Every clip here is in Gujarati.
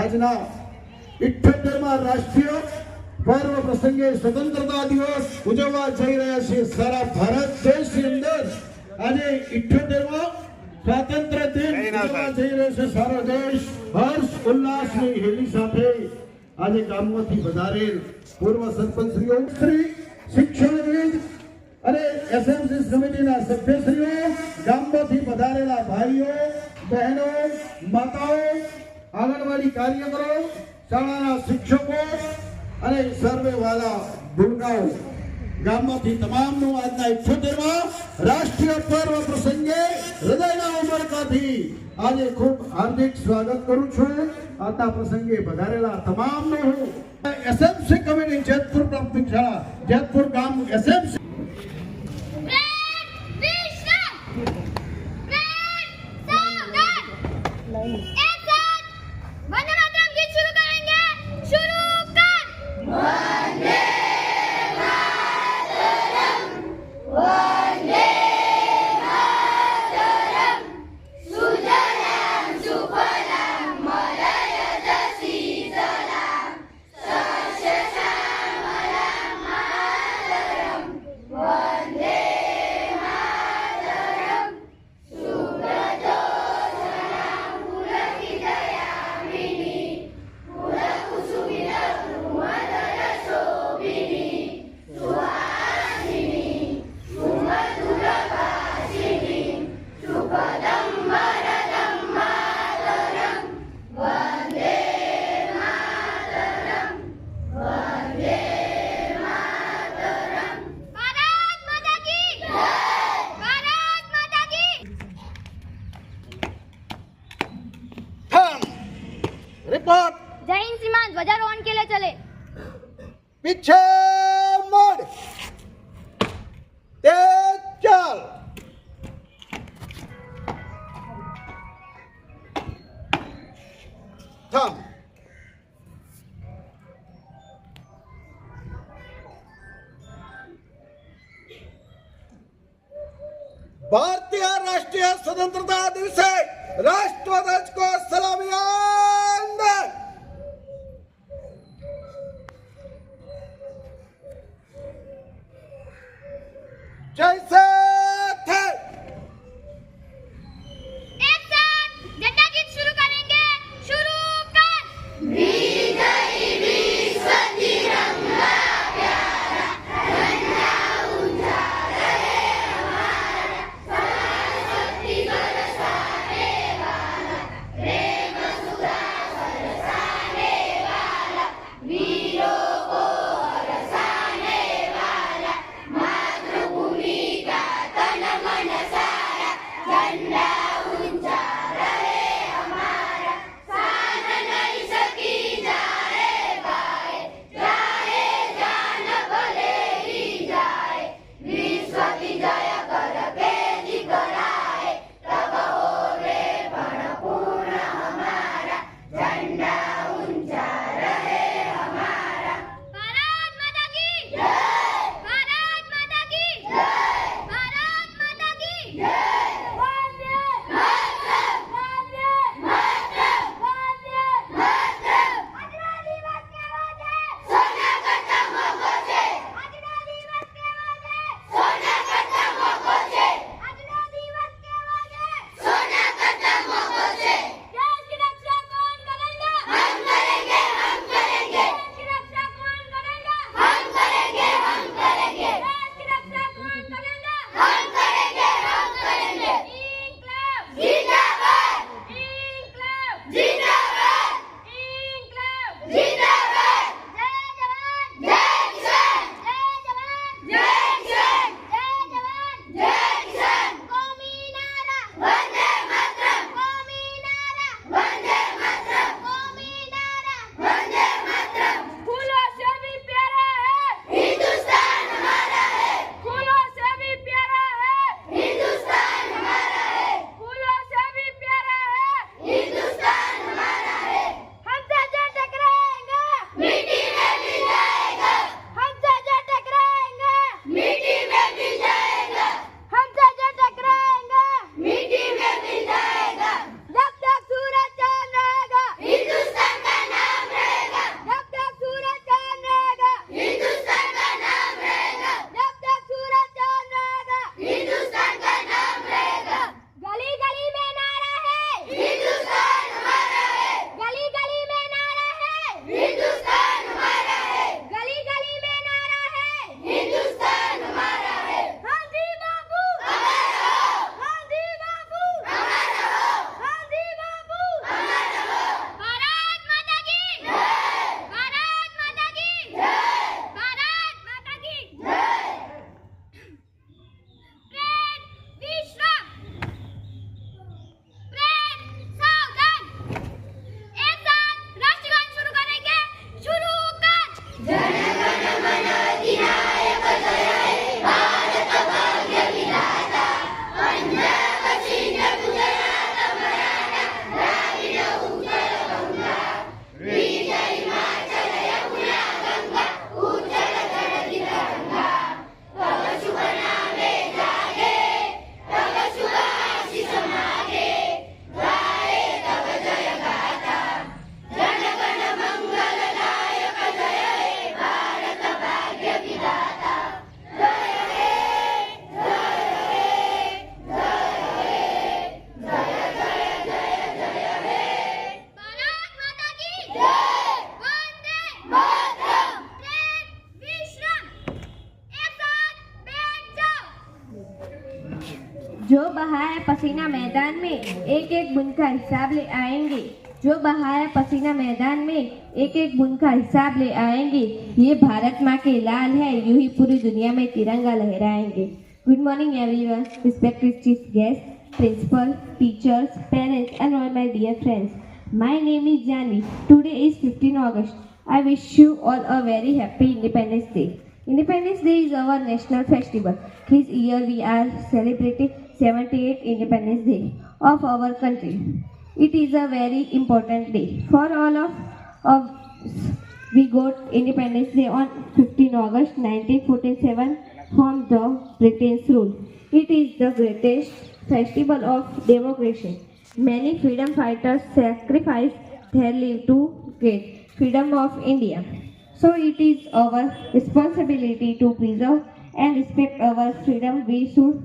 આજના 78માં રાષ્ટ્રીય પર્વ પ્રસંગે સ્વતંત્રતા દિવસ ઉજવવા જઈ રહ્યા છે સારા ભારત દેશની અંદર આજે 78માં સ્વાતંત્ર્ય દિન ઉજવવા જઈ રહ્યો છે સારો દેશ હર્ષ ઉલ્લાસની હેલી સાથે આજે ગામમાંથી વધારેલ પૂર્વ સરપંચશ્રીઓ શ્રી શિક્ષણવિદ અને એસએમસી સમિતિના સભ્યશ્રીઓ ગામમાંથી વધારેલા ભાઈઓ બહેનો માતાઓ આંગણવાડી કાર્યકરો શાળાના શિક્ષકો અને સર્વે વાલા ભૂલકાઓ ગામમાંથી તમામનું આજના 78માં રાષ્ટ્રીય પર્વ પ્રસંગે હૃદયના ઉમળકાથી આજે ખૂબ હાર્દિક સ્વાગત કરું છું. આજના પ્રસંગે વધારેલા તમામનું હું એસએમસી કમિટી જેતપુર પ્રાથમિક શાળા જેતપુર ગામ એસએમસી जय हिंद सीमांत ध्वजारोहण के लिए चले पीछे मुड़ तेज चल थम भारतीय राष्ट्रीय स्वतंत्रता दिवसे राष्ट्रध्वज को सलामी अंदर जैसे थे एक साथ झंडा गीत शुरू करेंगे. शुरू कर. विजयी विश्व तिरंगा प्यारा झंडा ऊंचा रहे हमारा सरस्वती बरसाने वाला प्रेम सुधा बरसाने वाला वीरों को हरसाने वाला मातृभूमि का तन मन सारा झंडा ऊंचा रहे हमारा शान नहीं सकी जाए भाई जाए जान भले ही जाए विश्व विजय करके दिखलाए तब होवे पूर्ण हमारा झंडा ऊंचा रहे हमारा. भारत माता की जय. भारत माता की जय. भारत माता की जय. वंदे पसीना मैदान में एक एक बूंद का हिसाब ले आएंगे। जो बहाया पसीना मैदान में एक एक बूंद का हिसाब ले आएंगे। ये भारत माँ के लाल है, यूं ही पूरी दुनिया में तिरंगा लहराएंगे। Good morning everyone, respected chief guest, principal, teachers, parents and all my dear friends. My name is Janvi. Today is 15 August. I wish you all a very happy Independence Day. Independence Day is our national festival. This year we are celebrating 78th Independence Day of our country. It is a very important day for all of us. We got Independence Day on 15 August 1947 from the British rule. It is the greatest festival of democracy. Many freedom fighters sacrificed their life to get freedom of India. So it is our responsibility to preserve and respect our freedom. We should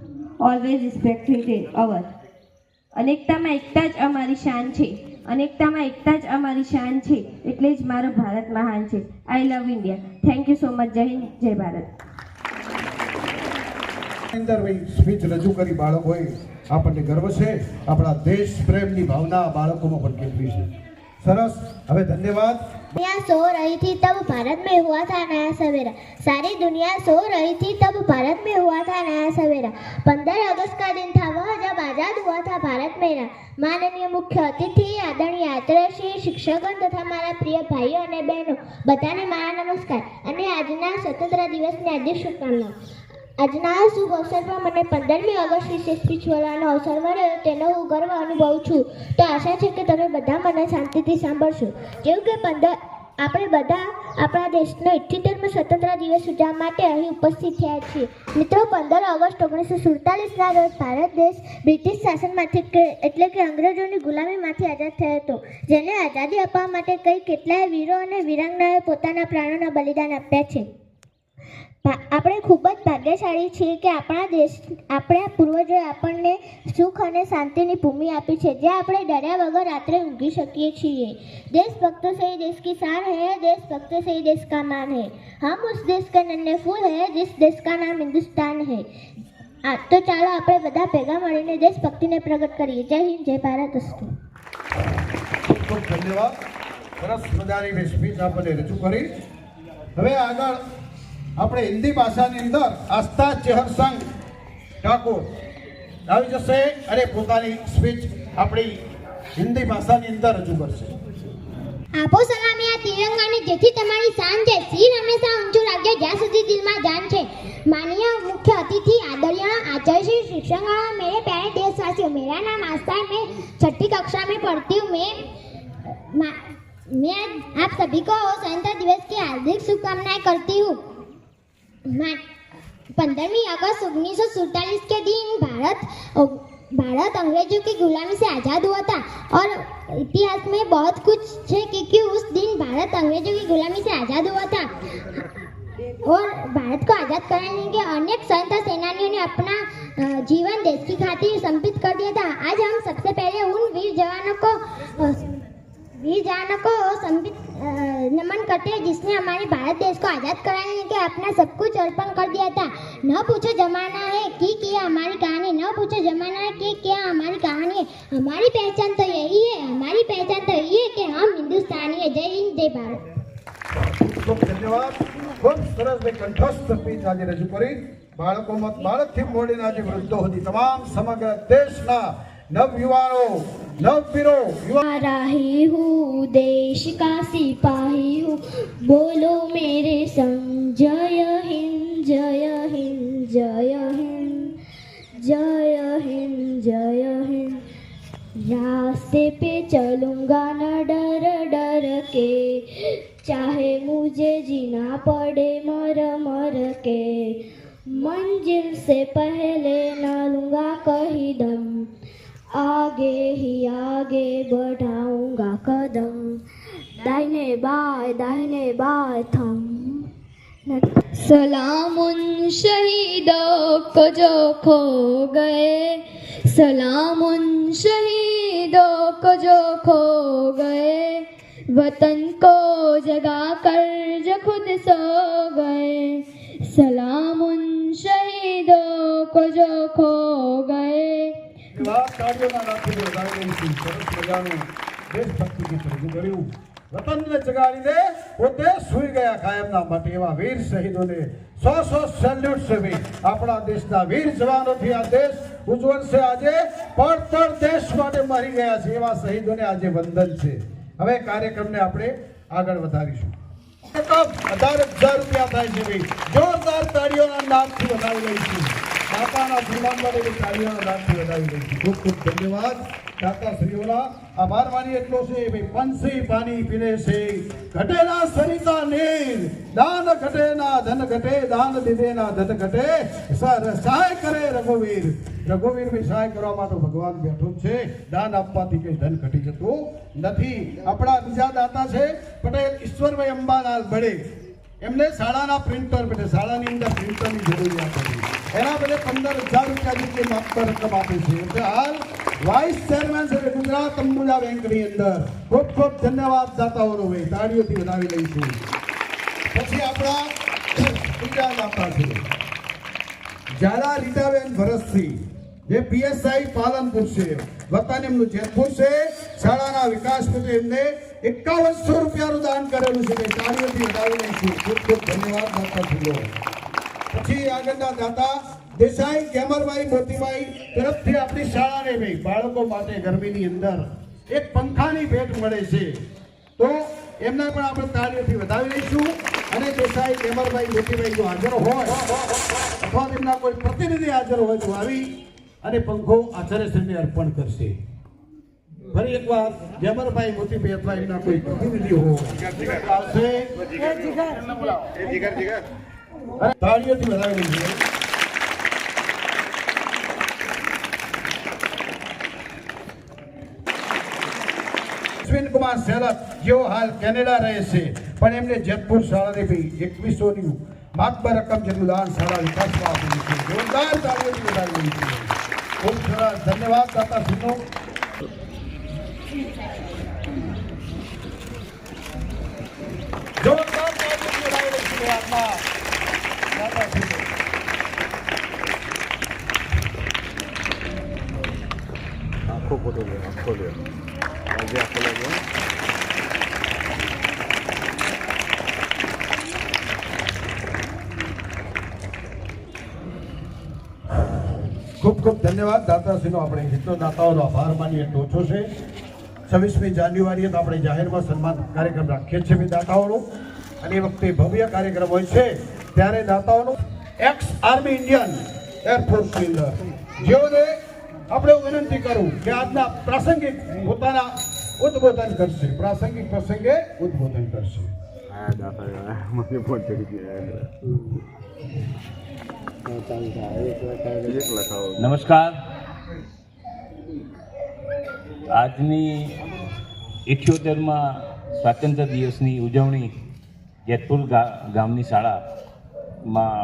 always respect our. અનેકતામાં એકતા જ અમારી શાન છે. અનેકતામાં એકતા જ અમારી શાન છે. એટલે જ મારો ભારત મહાન છે. I love India. Thank you so much. જય હિન્દ, જય ભારત. અંદર સ્પીચ રજૂ કરી બાળકોએ આપણને ગર્વ છે. આપણા દેશ પ્રેમની ભાવના બાળકોમાં પણ કેટલી છે. સરસ. હવે ધન્યવાદ. दुनिया सो रही थी तब भारत में हुआ था नया सवेरा। सारी दुनिया सो रही थी तब भारत में हुआ था नया सवेरा। 15 अगस्त का दिन था वह जब आजाद हुआ था भारत मेरा। माननीय मुख्य अतिथि, आदरणीय आदरणीय शिक्षकों तथा मारा प्रिय भाईओ અને બહેનો બધાને મારા નમસ્કાર અને આજના સ્વતંત્ર દિવસની હાર્દિક શુભકામનાઓ. આજના શુભ અવસર પર મને 15મી ઓગસ્ટ વિશે સ્પીચ બોલવાનો અવસર મળ્યો તેનો હું ગર્વ અનુભવું છું. તો આશા છે કે તમે બધા મને શાંતિથી સાંભળશો. જેવું કે આપણે બધા આપણા દેશનો 78મો સ્વતંત્ર દિવસ ઉજવવા માટે અહીં ઉપસ્થિત થયા છીએ. મિત્રો, 15 ઓગસ્ટ 1947ના રોજ ભારત દેશ બ્રિટિશ શાસનમાંથી એટલે કે અંગ્રેજોની ગુલામીમાંથી આઝાદ થયો હતો, જેને આઝાદી અપાવવા માટે કેટલાય વીરો અને વીરાંગનાઓએ પોતાના પ્રાણોના બલિદાન આપ્યા છે. આપણે ખૂબ જ ભાગ્યશાળી છીએ કે આપણા પૂર્વજોએ આપણને સુખ અને શાંતિની ભૂમિ આપી છે, જ્યાં આપણે ડર્યા વગર રાત્રે ઊંઘી શકીએ છીએ. देशभक्तों से ही देश की शान है, देशभक्तों से ही देश का मान है. हम उस देश के नन्हे फूल है जिस देश का नाम हिंदुस्तान है. तो ચાલો આપણે બધા ભેગા મળીને દેશભક્તિને પ્રગટ કરીએ. જય હિન્દ, જય ભારત. ખૂબ ધન્યવાદ. સરસ મજાની સ્પીચ આપણને રજૂ કરી. હવે આગળ આપણે હિન્દી ભાષાની અંદર આસ્થા ચેહરસંગ ઠાકોર આવી જશે અને પોતાની સ્પીચ આપણી હિન્દી ભાષાની અંદર રજૂ કરશે. આપો સલામી આ તિરંગાને જેથી તમારી શાન છે. શિર હંમેશા ઊંચું રાખજો જ્યાં સુધી દિલમાં જાન છે. माननीय मुख्य अतिथि, आदरणीय आचार्य श्री शिक्षकगण, मेरे प्यारे देशवासियों, मेरा नाम आस्था है. मैं 6ठी कक्षा में पढ़ती हूँ. मैं आप सभी को स्वतंत्रता दिवस की हार्दिक शुभकामनाएं करती हूँ. 15वीं अगस्त 1947 के दिन भारत अंग्रेजों की गुलामी से आज़ाद हुआ था. और इतिहास में बहुत कुछ है क्योंकि उस दिन भारत अंग्रेजों की गुलामी से आज़ाद हुआ था और भारत को आज़ाद कराने के अनेक स्वतंत्रता सेनानियों ने अपना जीवन देश की खातिर समर्पित कर दिया था. आज हम सबसे पहले उन वीर जवानों को नमन करते हैं जिसने हमारे भारत देश को आज़ाद कराने के अपना सब कुछ अर्पण कर दिया था. न पूछो जमाना है कि क्या हमारी कहानी, न पूछो जमाना है कि क्या हमारी कहानी है. हमारी पहचान तो यही है, हमारी पहचान तो यही है कि हम हिंदुस्तानी है. जय हिंद, जय भारत. ખૂબ ધન્યવાદ. ખૂબ સરસ કંઠસ્થ સ્પીચ આજે રજૂ કરી. બાળકથી મોડીને આજે વૃદ્ધો સુધી તમામ સમગ્ર દેશના नवयुवाओं, नववीरों, राही हूँ, देश का सिपाही हूँ, बोलो मेरे संग. जय हिंद, जय हिंद, जय हिंद, जय हिंद, जय हिंद. रास्ते पे चलूँगा न डर डर के, चाहे मुझे जीना पड़े मर मर के. मंजिल से पहले न लूँगा कहीं दम, आगे ही आगे बढ़ाऊंगा कदम. दाहिने बाएं थम. सलाम उन शहीदों को जो खो गए, सलाम उन शहीदों को जो खो गए, वतन को जगा कर जो खुद सो गए. सलाम उन शहीदों को जो खो गए, એવા કાર્યોના નાથી વધાવી લઈશું. સરસ મજાનું દેશભક્તિ ગીત રજૂ કર્યું. વતનને જગાડી દે પોતે સૂઈ ગયા કાયમના માટે એવા વીર શહીદોને 100 સેલ્યુટ છે ભાઈ. આપણા દેશના વીર જવાનોથી આ દેશ ઉજ્જવળ છે. આજે પડતર દેશ માટે મરી ગયા છે એવા શહીદોને આજે વંદન છે. હવે કાર્યક્રમને આપણે આગળ વધારીશું. 18,000 રૂપિયા થાય છે ભાઈ. જોરદાર તાળીઓના નાદથી વધાવી લઈશું. દાતાના સન્માન માટે તાળીઓના નાદથી વધાવી લઈશું. ખૂબ ખૂબ ધન્યવાદ દાતાશ્રીઓના. આભાર માની એટલો છે ભાઈ. પંછી પાણી પીને છે ઘટેના સરિતા નીર, દાન ઘટે ના ધન ઘટે, દાન દીધે ના ધન ઘટે, સહાય કરે રઘુવીર. રઘુવીર ભાઈ સહાય કરવામાં તો ભગવાન બેઠો છે. દાન આપવાથી કઈ ધન ઘટી જતું નથી. આપણા બીજા દાતા છે પટેલ ઈશ્વરભાઈ અંબાલાલ બળે. એમને શાળાના પ્રિન્ટર માટે શાળાની અંદર પ્રિન્ટરની જરૂરિયાત હતી. એના બદલે 15,000 રૂપિયા જેટલી માત્ર રકમ આપી છે. એટલે હાલ વાઇસ ચેરમેન છે ગુજરાત અંબુજા બેંકની અંદર. ખૂબ ખૂબ ધન્યવાદ દાતાઓનો ભાઈ. તાળીઓથી વધાવી લઈશું. પછી આપણા બીજા દાતા છે ઝાલા રીટાબેન ભરતસિંહ, જે પીએસઆઈ પાલનપુર છે. વતન એમનું જેતપુર છે. શાળાના વિકાસ માટે એમને 5100 રૂપિયાનું દાન કરેલું છે. તાળીઓથી વધાવી લઈશું. ખૂબ ખૂબ ધન્યવાદ દાતા શ્રીઓ. પછી આગળના દાતા દેસાઈ કેમરભાઈ મોતીભાઈ તરફથી આપણી શાળાને ભાઈ બાળકો માટે ગરમીની અંદર એક પંખાની ભેટ મળે છે. તો એમને પણ આપણે તાળીઓથી વધાવી લઈશું. અને દેસાઈ કેમરભાઈ મોતીભાઈ જો હાજર હોય અથવા તેમના કોઈ પ્રતિનિધિ હાજર હોય તો આવી અને પંખો આચાર્યશ્રીને અર્પણ કરશે. ફરી એકવાર જેમરભાઈ મોતીભાઈ અથવા એમના કોઈ પ્રતિનિધિ હોય આવશે. તાળીઓથી વધાવી લઈશું. અશ્વિનકુમાર સેલત જેઓ હાલ કેનેડા રહે છે પણ એમને જેતપુર શાળાને ભાઈ 2100ની માતબર રકમ જેટલું દાન શાળા વિકાસમાં આપેલું છે. જોરદાર તાળીઓથી વધાવી લઈશું. ખૂબ સરસ ધન્યવાદ દાતાશ્રીનો. જોરદાર તાળીઓથી વધાવી લઈશું. આત્મા દાતાશ્રીનો. આખો ફોટો લે, આખો લે. આજે આખો લે. ખૂબ ખૂબ ધન્યવાદ દાતાશ્રીનો. આપણે જેટલો દાતાઓનો આભાર માનીએ એટલો ઓછો છે. 26મી જાન્યુઆરીએ તો આપણે જાહેરમાં સન્માન કાર્યક્રમ રાખીએ છીએ દાતાઓનો. અને એ વખતે ભવ્ય કાર્યક્રમ હોય છે ત્યારે દાતાઓનો એક્સ આર્મી ઇન્ડિયન એરફોર્સની અંદર જેઓને આપણે વિનંતી કરું કે આજના પ્રાસંગિક પોતાના ઉદ્બોધન કરશે. પ્રાસંગિક પ્રસંગે ઉદ્બોધન કરશે. આ દાતા મને ફોન કરી દીધો. નમસ્કાર. આજની 78માં સ્વાતંત્ર્ય દિવસની ઉજવણી જેતપુર ગામની શાળામાં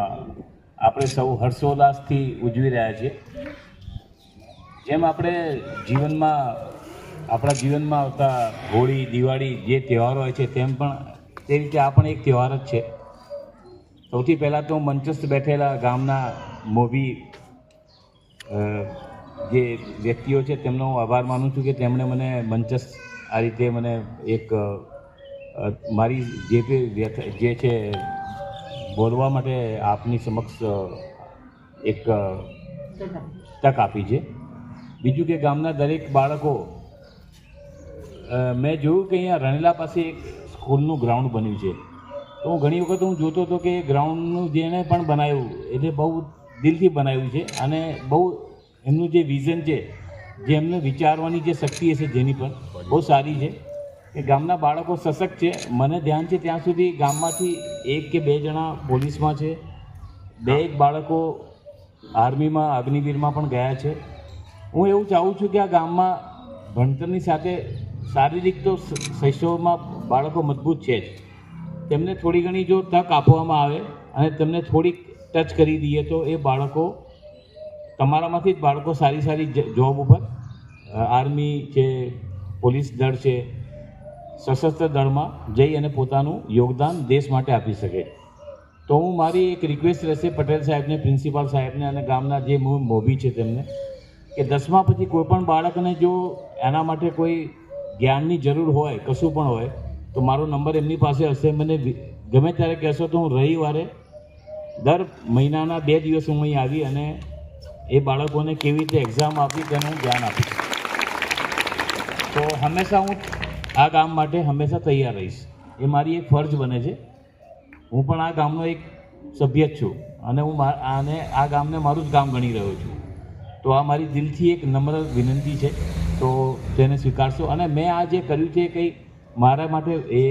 આપણે સૌ હર્ષોલ્લાસથી ઉજવી રહ્યા છીએ. જેમ આપણે આપણા જીવનમાં આવતા હોળી, દિવાળી જે તહેવારો હોય છે તેમ પણ તે રીતે આ પણ એક તહેવાર જ છે. સૌથી પહેલાં તો મંચસ્થ બેઠેલા ગામના મોભી જે વ્યક્તિઓ છે તેમનો હું આભાર માનું છું કે તેમણે મને મંચસ્થ આ રીતે મને એક મારી જે છે બોલવા માટે આપની સમક્ષ એક તક આપી છે. બીજું કે ગામના દરેક બાળકો મેં જોયું કે અહીંયા રણેલા પાસે એક સ્કૂલનું ગ્રાઉન્ડ બન્યું છે. તો હું ઘણી વખત જોતો હતો કે એ ગ્રાઉન્ડનું જેણે પણ બનાવ્યું એટલે બહુ દિલથી બનાવ્યું છે અને બહુ એમનું જે વિઝન છે, જે એમને વિચારવાની જે શક્તિ હશે જેની પણ બહુ સારી છે કે ગામના બાળકો સશક્ત છે. મને ધ્યાન છે ત્યાં સુધી ગામમાંથી 1 કે 2 જણા પોલીસમાં છે, 2 બાળકો આર્મીમાં અગ્નિવીરમાં પણ ગયા છે. હું એવું ચાહું છું કે આ ગામમાં ભણતરની સાથે શારીરિક તો શૈશવમાં બાળકો મજબૂત છે જ. તેમને થોડી ઘણી જો તક આપવામાં આવે અને તેમને થોડીક ટચ કરી દઈએ તો એ બાળકો તમારામાંથી જ બાળકો સારી જોબ ઉપર આર્મી છે, પોલીસ દળ છે, સશસ્ત્ર દળમાં જઈ અને પોતાનું યોગદાન દેશ માટે આપી શકે. તો હું મારી એક રિક્વેસ્ટ રહેશે પટેલ સાહેબને, પ્રિન્સિપાલ સાહેબને અને ગામના જે મોભી છે તેમને કે 10મા પછી કોઈ પણ બાળકને જો એના માટે કોઈ જ્ઞાનની જરૂર હોય, કશું પણ હોય, તો મારો નંબર એમની પાસે હશે. મને ગમે ત્યારે કહેશો તો હું રવિવારે દર મહિનાના 2 દિવસ હું અહીં આવી અને એ બાળકોને કેવી રીતે એક્ઝામ આપી તેનું ધ્યાન આપીશ. તો હંમેશા હું આ કામ માટે હંમેશા તૈયાર રહીશ. એ મારી એક ફરજ બને છે. હું પણ આ ગામનો એક સભ્ય જ છું અને હું આ ગામને મારું જ ગામ ગણી રહ્યો છું. તો આ મારી દિલથી એક નમ્ર વિનંતી છે, તો તેને સ્વીકારશો. અને મેં આ જે કર્યું છે એ કંઈ મારા માટે એ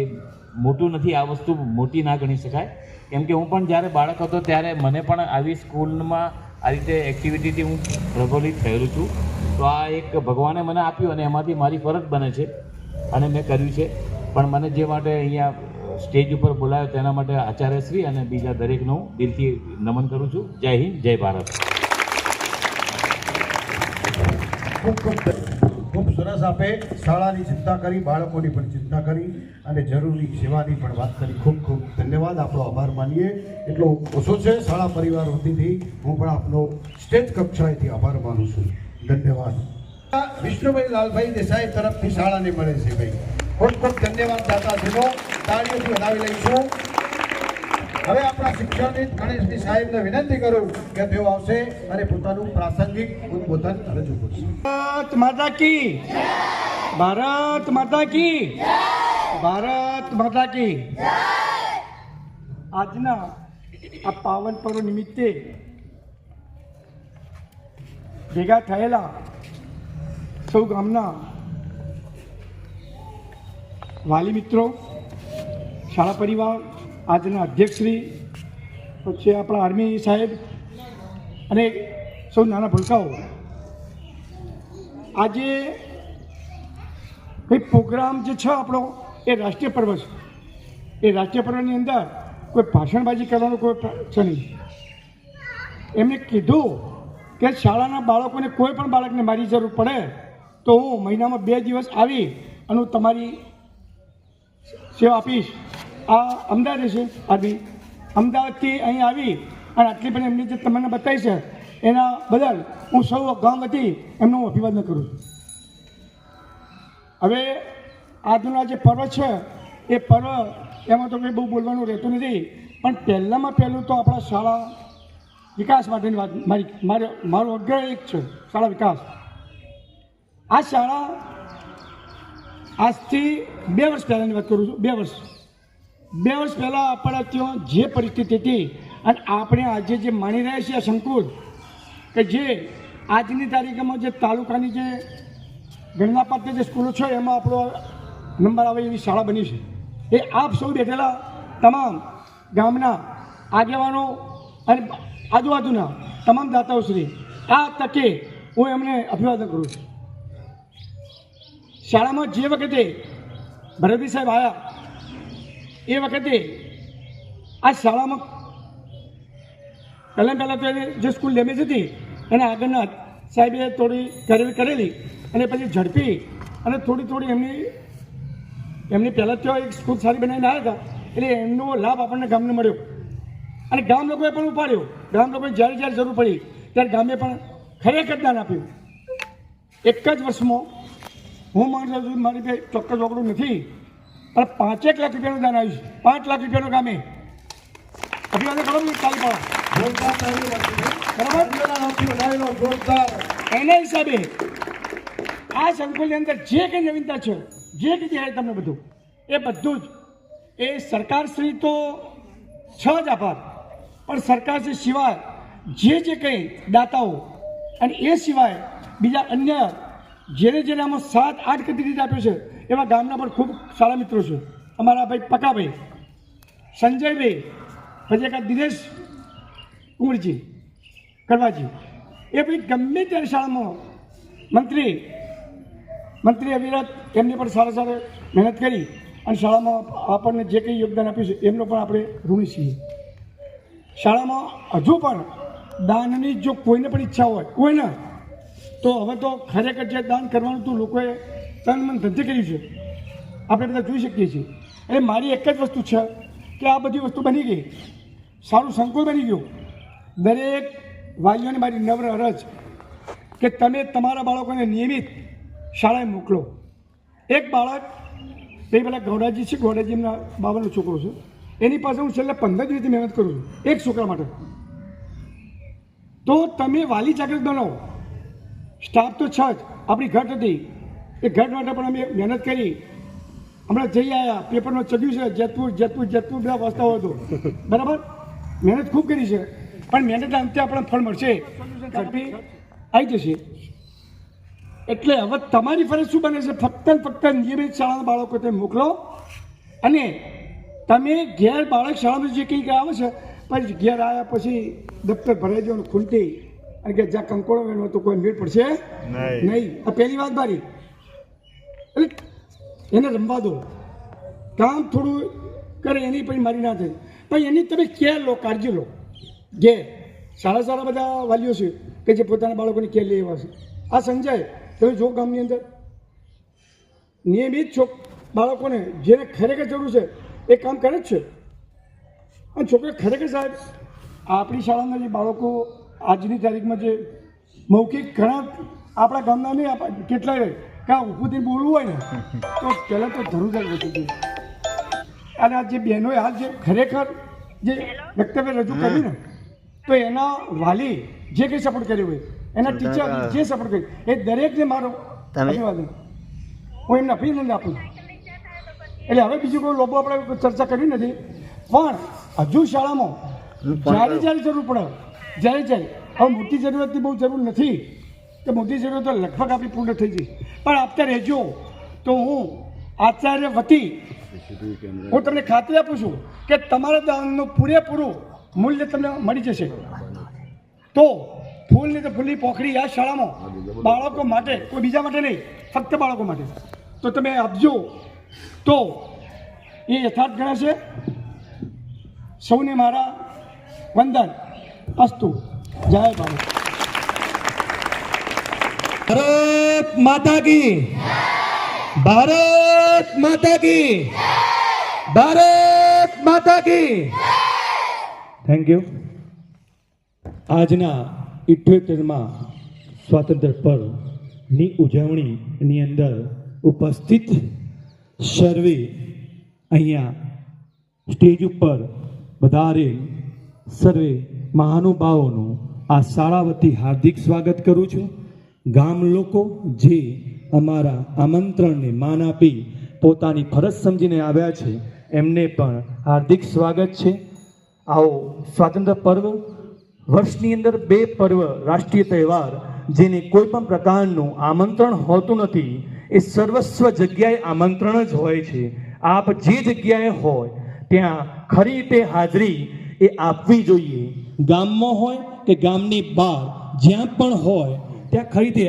મોટું નથી. આ વસ્તુ મોટી ના ગણી શકાય, કેમ કે હું પણ જ્યારે બાળક હતો ત્યારે મને પણ આવી સ્કૂલમાં આ રીતે એક્ટિવિટીથી હું પ્રભાવિત થયેલું છું. તો આ એક ભગવાને મને આપ્યું અને એમાંથી મારી ફરજ બને છે અને મેં કર્યું છે. પણ મને જે માટે અહીંયા સ્ટેજ ઉપર બોલાવ્યો તેના માટે આચાર્યશ્રી અને બીજા દરેકનું દિલથી નમન કરું છું. જય હિન્દ, જય ભારત. ખૂબ સરસ. આપે શાળાની ચિંતા કરી, બાળકોની પણ ચિંતા કરી અને જરૂરી સેવાની પણ વાત કરી. ખૂબ ખૂબ ધન્યવાદ. આપણો આભાર માનીએ એટલો ઓછો છે. શાળા પરિવાર વતીથી હું પણ આપનો સ્ટેજ કક્ષાએથી આભાર માનું છું. ધન્યવાદ. વિષ્ણુભાઈ લાલભાઈ દેસાઈ તરફથી શાળાને મળે છે. ભાઈ ખૂબ ખૂબ ધન્યવાદ. દાદાશ્રીનો તાળીઓથી વધાવી લઈશું. હવે આપણા શિક્ષણવિદ ગણેશજી સાહેબને વિનંતી કરું કે તેઓ આવશે અને પોતાનું પ્રાસંગિક ઉદ્બોધન રજૂ કરશે. ભારત માતા કી, ભારત માતા કી, ભારત માતા કી. આજના આ પાવન પર્વ નિમિત્તે ભેગા થયેલા સૌ ગામના વાલી મિત્રો, શાળા પરિવાર, આજના અધ્યક્ષશ્રી, પછી આપણા આર્મી સાહેબ અને સૌ નાના ભૂલકાઓ, આજે કોઈ પ્રોગ્રામ જે છે આપણો એ રાષ્ટ્રીય પર્વ છે. એ રાષ્ટ્રીય પર્વની અંદર કોઈ ભાષણબાજી કરવાનો કોઈ છે નહીં. એમને કીધું કે શાળાના બાળકોને કોઈ પણ બાળકને મારી જરૂર પડે તો હું મહિનામાં 2 દિવસ આવી અને હું તમારી સેવા આપીશ. આ અમદાવાદ છે, આદિ અમદાવાદથી અહીં આવી અને આટલી પણ એમની જે તમને બતાવી છે એના બદલ હું સૌ ગામ વતી એમનું અભિવાદન કરું છું. હવે આજનો જે પર્વ છે એ પર્વ એમાં તો કંઈ બહુ બોલવાનું રહેતું નથી, પણ પહેલાંમાં પહેલું તો આપણા શાળા વિકાસ માટેની વાત મારો અગ્રહ એક છે, શાળા વિકાસ. આ શાળા આજથી 2 વર્ષ પહેલાંની વાત કરું છું. 2 વર્ષ પહેલાં આપણા ત્યાં જે પરિસ્થિતિ હતી અને આપણે આજે જે માણી રહ્યા છીએ સંકુલ, કે જે આજની તારીખમાં જે તાલુકાની જે ગણનાપાત્ર જે સ્કૂલો છે એમાં આપણો નંબર આવે એવી શાળા બની છે. એ આપ સૌ બેઠેલા તમામ ગામના આગેવાનો અને આજુબાજુના તમામ દાતાઓશ્રી, આ તકે હું એમને અભિવાદન કરું છું. શાળામાં જે વખતે ભરતભાઈ સાહેબ આવ્યા એ વખતે આ શાળામાં પહેલાં તો એને જે સ્કૂલ ડેમેજ હતી એના આગળના સાહેબે થોડી કરેલી અને પછી ઝડપી અને થોડી એમની પહેલાં તો એક સ્કૂલ સારી બનાવીને આવ્યા હતા, એટલે એમનો લાભ આપણને ગામને મળ્યો અને ગામ લોકોએ પણ ઉપાડ્યો. ગામ લોકોએ જ્યારે જરૂર પડી ત્યારે ગામે પણ ખરેખર દાન આપ્યું. એક જ વર્ષમાં હું માનું છું, મારી કંઈ ચોક્કસ ચોકડું નથી, પણ 5 લાખ રૂપિયાનું દાન આવ્યું છે. 5 લાખ રૂપિયાનું ગામે અભિવાદન કરો ચાલી પડે. એના હિસાબે આ સંકુલની અંદર જે કંઈ નવીનતા છે, જે કીધી છે તમને બધું જ એ સરકારશ્રી તો છે જ આભાર, પણ સરકારશ્રી સિવાય જે કંઈ દાતાઓ અને એ સિવાય બીજા અન્ય જેને આમાં 7-8 કતિરીત આપ્યો છે એવા ગામના પણ ખૂબ સારા મિત્રો છે. અમારા ભાઈ પકાભાઈ, સંજયભાઈ, પછી એક દિનેશ કુંવરજી કરવાજી, એ ભાઈ ગમે ત્યારે શાળામાં મંત્રી અવિરત એમને પણ સારા મહેનત કરી અને શાળામાં આપણને જે કંઈ યોગદાન આપ્યું છે એમનો પણ આપણે ઋણી છીએ. શાળામાં હજુ પણ દાનની જો કોઈને પણ ઈચ્છા હોય કોઈને, તો હવે તો ખરેખર જે દાન કરવાનું તો લોકોએ તન મન ધનથી કર્યું છે, આપણે બધા જોઈ શકીએ છીએ. એટલે મારી એક જ વસ્તુ છે કે આ બધી વસ્તુ બની ગઈ, સારું સંકુલ બની ગયું. દરેક વાલીઓને મારી નમ્ર અરજ કે તમે તમારા બાળકોને નિયમિત શાળાએ મોકલો. એક બાળક એ પેલા ગૌડાજી છે, ગૌડાજી એમના બાબાનો છોકરો છે, એની પાસે હું છેલ્લે 15 દિવસથી મહેનત કરું છું એક છોકરા માટે. તો તમે વાલી જાગૃત બનો. સ્ટાફ તો છે જ, આપણી ઘટ હતી, એ ઘટ માટે પણ અમે મહેનત કરી. હમણાં જઈ આવ્યા, પેપરમાં ચડ્યું છે જેતપુર બધા વાંચતા હતો, બરાબર. મહેનત ખૂબ કરી છે, પણ મહેનતના અંતે આપણને ફળ મળશે, ઝડપી આવી જશે. એટલે હવે તમારી ફરજ શું બને છે? ફક્ત નિયમિત શાળાના બાળકો તમે મોકલો, અને તમે ઘેર બાળક શાળામાં જે કંઈક આવે છે પછી ઘેર આવ્યા પછી દફતર ભરાઈ જવાનું ખૂંટી, અને કે જ્યાં કંકોડો વેણવો તો કોઈ મેળ પડશે નહીં. આ પહેલી વાત મારી. એટલે એને રમવા દો, કામ થોડું કરે એની પછી મારી ના થાય, પણ એની તમે કેર લો, કાળજી લો. ઘેર સારા બધા વાલીઓ છે કે જે પોતાના બાળકોની કેર લઈ એવા છે. આ સંજય તમે જો ગામની અંદર નિયમિત બાળકોને જેને ખરેખર જરૂર છે એ કામ કરે જ છે. અને છોકરા ખરેખર સાહેબ આપણી શાળાના જે બાળકો આજની તારીખમાં જે મૌખિક ઘણા આપણા ગામના નહીં કેટલાય રહે કાં ઊભું થઈને બોલવું હોય ને તો પહેલાં તો જરૂર જ વધી ગયું. અને આ જે બહેનોએ હાલ જે ખરેખર જે વક્તવ્ય રજૂ કર્યું ને, તો એના વાલી જે કંઈ સપોર્ટ કર્યો હોય, એના ટીચર જે સપોર્ટ કર્યું, એ દરેકને મારો ધન્યવાદ. હું એમને અભિનંદન આપું છું. એટલે હવે બીજું કોઈ લોભો આપણે ચર્ચા કરી નથી, પણ હજુ શાળામાં જ્યારે જરૂર પડે જ્યારે હવે મોટી જરૂરિયાતની બહુ જરૂર નથી, કે મોટી જરૂરિયાતો લગભગ આપણી પૂર્ણ થઈ જઈ, પણ આપતા રહેજો. તો હું આચાર્ય વતી હું તમને ખાતરી આપું છું કે તમારા દાનનું પૂરેપૂરું મૂલ્ય તમને મળી જશે. તો ફૂલની તો ફૂલની પોખરી આ શાળામાં બાળકો માટે, કોઈ બીજા માટે નહીં, ફક્ત બાળકો માટે તો તમે આપજો, તો એ યથાર્થ ગણાશે. સૌને મારા વંદન. અસ્તુ. જય ભારત. ભારત માતા કી, ભારત માતા કી, ભારત માતા કી. Thank you. આજના 78માં સ્વાતંત્ર્ય પર્વની ઉજવણીની અંદર ઉપસ્થિત સર્વે અહીંયા સ્ટેજ ઉપર વધારેલ સર્વે મહાનુભાવોનું આ શાળા વતી હાર્દિક સ્વાગત કરું છું. ગામ લોકો જે અમારા આમંત્રણને માન આપી પોતાની ફરજ સમજીને આવ્યા છે એમને પણ હાર્દિક સ્વાગત છે. આવો સ્વાતંત્ર્ય પર્વ વર્ષની અંદર 2 પર્વ રાષ્ટ્રીય તહેવાર જેને કોઈ પણ પ્રકારનું આમંત્રણ હોતું નથી, એ સર્વસ્વ જગ્યાએ આમંત્રણ જ હોય છે. આપ જે જગ્યાએ હોય ત્યાં ખરી રીતે હાજરી એ આપવી જોઈએ. ગામમાં હોય કે ગામની બહાર જ્યાં પણ હોય ત્યાં ખરી રીતે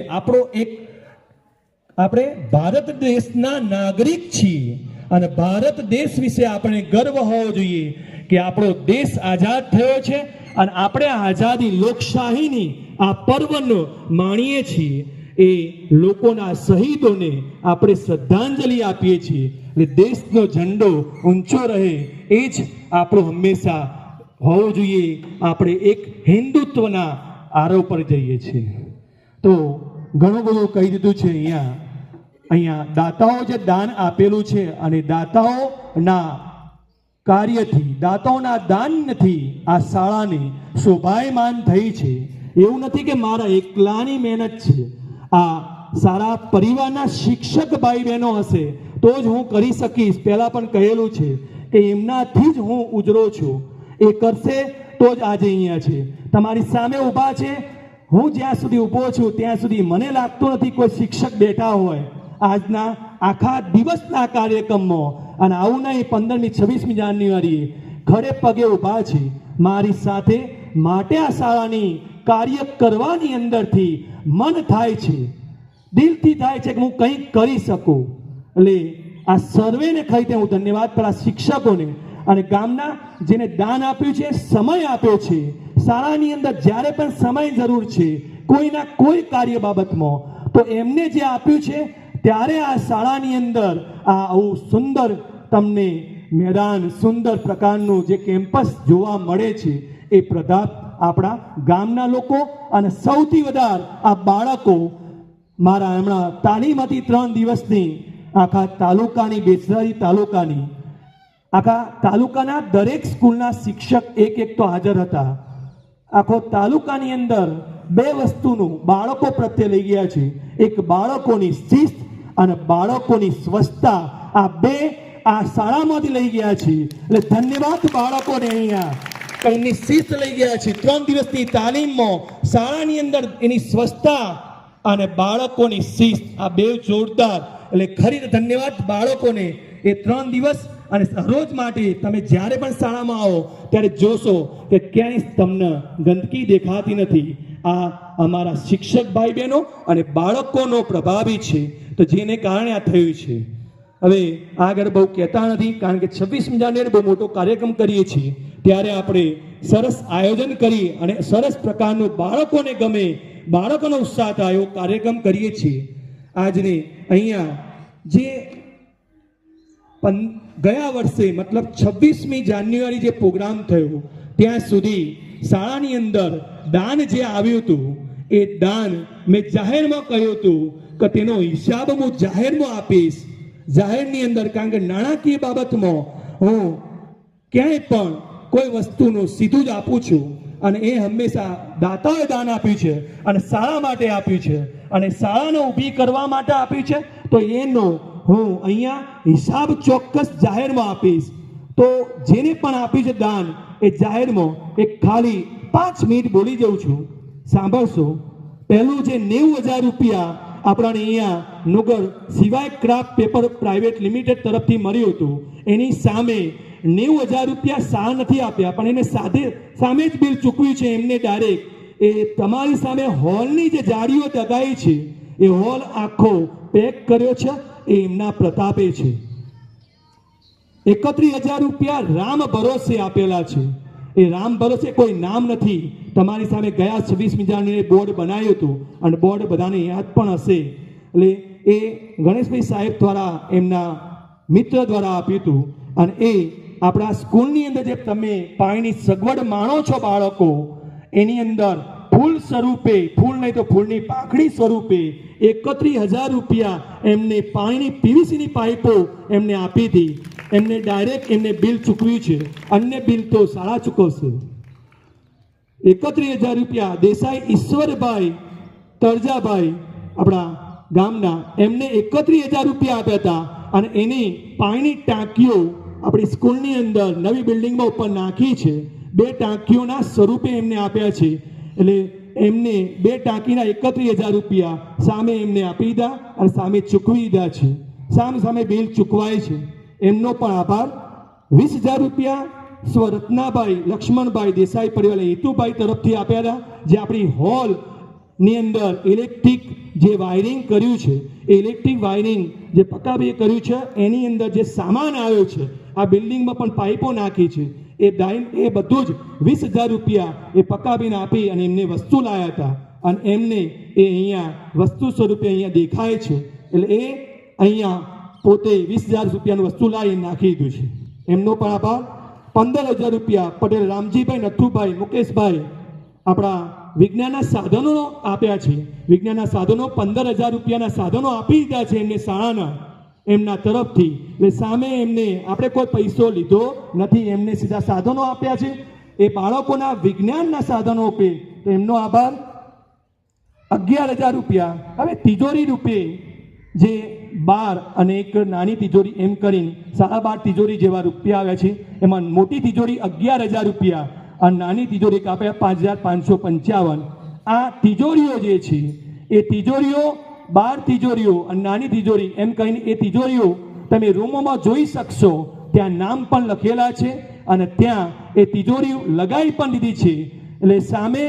આપણે ભારત દેશના નાગરિક છીએ, અને ભારત દેશ વિશે આપણે ગર્વ હોવો જોઈએ કે આપણો દેશ આઝાદ થયો છે, અને આપણે આઝાદી લોકશાહીની આ પર્વનો માણીએ છીએ. એ લોકોના શહીદોને આપણે શ્રદ્ધાંજલિ આપીએ છીએ. એટલે દેશનો ઝંડો ઊંચો રહે એ જ આપણો હંમેશા હોવો જોઈએ. આપણે એક હિન્દુત્વના આરો પર જઈએ છીએ. તો ઘણું બધું કહી દીધું છે. અહીંયા દાતાઓ જે દાન આપેલું છે, અને દાતાઓના કાર્યથી, દાતાઓના દાનથી આ શાળાની શોભાયમાન થઈ છે. એવું નથી કે મારા એકલાની મહેનત છે. આ સારા પરિવારના શિક્ષક ભાઈ બહેનો હશે તો જ હું કરી શકીશ. પહેલાં પણ કહેલું છે કે એમનાથી જ હું ઉજરો છું. એ કરશે તો જ આજે અહીંયા છે, તમારી સામે ઊભા છે. હું જ્યાં સુધી ઊભો છું ત્યાં સુધી મને લાગતું નથી કોઈ શિક્ષક બેઠા હોય આજના આખા દિવસના કાર્યક્રમમાં. અને આવું નહીં 15મી 26મી જાન્યુઆરીએ ખડે પગે ઊભા છે મારી સાથે. માટે આ શાળાની કાર્ય કરવાની અંદરથી મન થાય છે, દિલથી થાય છે કે હું કંઈક કરી શકું. એટલે આ સર્વેને ખરી રીતે હું ધન્યવાદ કરું, શિક્ષકોને અને ગામના જેને દાન આપ્યું છે, સમય આપ્યો છે. શાળાની અંદર જ્યારે પણ સમય જરૂર છે કોઈના કોઈ કાર્ય બાબતમાં, તો એમને જે આપ્યું છે ત્યારે આ શાળાની અંદર આ આવું સુંદર તમને મેદાન, સુંદર પ્રકારનું જે કેમ્પસ જોવા મળે છે, એ આપણા ગામના લોકો અને સૌથી વધારે આ બાળકો મારા હમણાં તાલીમમાંથી 3 દિવસની આખા તાલુકાની બેસરાજી તાલુકાની આખા તાલુકાના દરેક સ્કૂલના શિક્ષક એક તો હાજર હતા. આખો તાલુકાની અંદર 2 વસ્તુનું બાળકો પ્રત્યે લઈ ગયા છે. એક બાળકોની શિસ્ત અને બાળકોની સ્વચ્છતા. આ 2 આ શાળામાંથી લઈ ગયા છે. એટલે ધન્યવાદ બાળકોને. અહીંયા એમની શિસ્ત લઈ ગયા છે. 3 દિવસની તાલીમમાં શાળાની અંદર એની સ્વચ્છતા અને બાળકોની શિસ્ત, આ 2 જોરદાર. એટલે ખરી ધન્યવાદ બાળકોને. એ 3 દિવસ અને રોજ માટે તમે જ્યારે પણ શાળામાં આવો ત્યારે જોશો કે ક્યાંય તમને ગંદકી દેખાતી નથી. આ અમારા શિક્ષક ભાઈ બહેનો અને બાળકોનો પ્રભાવી છે, તો જેને કારણે આ થયું છે. હવે આગળ બહુ કહેતા નથી, કારણ કે 26મી જાન્યુઆરી બહુ મોટો કાર્યક્રમ કરીએ છીએ, ત્યારે આપણે સરસ આયોજન કરી અને સરસ પ્રકારનું બાળકોને ગમે, બાળકોનો ઉત્સાહ થાય એવો કાર્યક્રમ કરીએ છીએ. આજને અહીંયા જે ગયા વર્ષે મતલબ 26મી જાન્યુઆરી જે પ્રોગ્રામ થયો ત્યાં સુધી શાળાની અંદર દાન જે આવ્યું હતું એ દાન મેં જાહેરમાં કહ્યું હતું કે તેનો હિસાબ હું જાહેરમાં આપીશ. જાહેરની અંદર, કારણ કે નાણાકીય બાબતમાં હું ક્યાંય પણ કોઈ વસ્તુનું સીધું જ આપું છું અને એ હંમેશા દાતાઓએ દાન આપ્યું છે અને શાળા માટે આપ્યું છે અને શાળાને ઊભી કરવા માટે આપ્યું છે. તો એનો હું અહીંયા હિસાબ ચોક્કસ જાહેરમાં આપીશ. તો જેને પણ આપ્યું છે દાન એ જાહેરમાં એક ખાલી 5 મિનિટ બોલી જાઉં છું, સાંભળશો. પહેલું જે 90,000 રૂપિયા આપણાને અહીંયા નગર સિવાય ક્રાફ્ટ પેપર પ્રાઇવેટ લિમિટેડ તરફથી મળ્યું હતું, એની સામે 90,000 રૂપિયા શા નથી આપ્યા, પણ એને સામે જ બિલ ચૂકવ્યું છે એમને ડાયરેક્ટ. એ તમારી સામે હોલની જે જાળીઓ દગાઈ છે એ હોલ આખો પેક કર્યો છે, એ એમના પ્રતાપે છે. 31,000 રૂપિયા રામ ભરોસે આપેલા છે. એ રામ ભરોસે કોઈ નામ નથી. તમારી સામે ગયા 26મી જાન્યુઆરીએ બોર્ડ બનાવ્યું હતું અને બોર્ડ બધાને યાદ પણ હશે. એટલે એ ગણેશભાઈ સાહેબ દ્વારા એમના મિત્ર દ્વારા આપ્યું હતું. અને એ આપણા સ્કૂલની અંદર જે તમે પાણીની સગવડ માણો છો બાળકો, એની અંદર ફૂલ સ્વરૂપે, ફૂલ નહીં તો ફૂલની પાંખડી સ્વરૂપે 31,000 રૂપિયા એમને પાણીની પીવીસીની પાઇપો એમને આપી હતી. એમને ડાયરેક્ટ એમને બિલ ચૂકવ્યું છે, અન્ય બિલ તો શાળા ચૂકવશે. 31,000 રૂપિયા દેસાઈ ઈશ્વરભાઈ તરજાભાઈ આપણા ગામના, એમને 31,000 રૂપિયા આપ્યા હતા અને એની પાણીની ટાંકીઓ આપણી સ્કૂલની અંદર નવી બિલ્ડિંગમાં ઉપર નાખી છે. 2 ટાંકીઓના સ્વરૂપે એમને આપ્યા છે. એટલે એમને 2 ટાંકીના 31,000 રૂપિયા સામે એમને આપી દીધા અને સામે ચૂકવી દીધા છે. સામે બિલ ચૂકવાય છે. એમનો પણ આભાર. 20,000 રૂપિયા સ્વરત્નાભાઈ લક્ષ્મણભાઈ દેસાઈ પરિવાર હેતુભાઈ તરફથી આપ્યા હતા, જે આપણી હોલની અંદર ઇલેક્ટ્રિક જે વાયરિંગ કર્યું છે, એ ઇલેક્ટ્રિક વાયરિંગ જે પકાભાઈએ કર્યું છે, એની અંદર જે સામાન આવ્યો છે, આ બિલ્ડિંગમાં પણ પાઇપો નાખી છે, એ બધું જ 20,000 રૂપિયા એ પકાબીને આપી અને એમને વસ્તુ લાવ્યા હતા અને એમને એ અહીંયા વસ્તુ સ્વરૂપે અહીંયા દેખાય છે. એટલે એ અહીંયા પોતે 20,000 રૂપિયાનું વસ્તુ લાવી નાખી દીધું છે. એમનો પણ આભાર. 15,000 રૂપિયા પટેલ રામજીભાઈ નથુભાઈ મુકેશભાઈ આપણા વિજ્ઞાનના સાધનો આપ્યા છે. વિજ્ઞાનના સાધનો 15,000 રૂપિયાના સાધનો આપી દીધા છે એમને શાળાના એમના તરફથી. એટલે સામે એમને આપણે કોઈ પૈસો લીધો નથી, એમને સીધા સાધનો આપ્યા છે. એ બાળકોના વિજ્ઞાનના સાધનો આપે તો એમનો આભાર. 11,000 રૂપિયા હવે તિજોરી રૂપે જે 12 અને એક નાની તિજોરી એમ કરીને 12.5 તિજોરી જેવા રૂપિયા આવ્યા છે. એમાં મોટી તિજોરી 11,000 રૂપિયા અને નાની તિજોરી આપ્યા 5,555. આ તિજોરીઓ જે છે એ તિજોરીઓ 12 તિજોરીઓ અને નાની તિજોરી એમ કહીને એ તિજોરીઓ તમે રૂમોમાં જોઈ શકશો. ત્યાં નામ પણ લખેલા છે અને ત્યાં એ તિજોરીઓ લગાવી પણ દીધી છે. એટલે સામે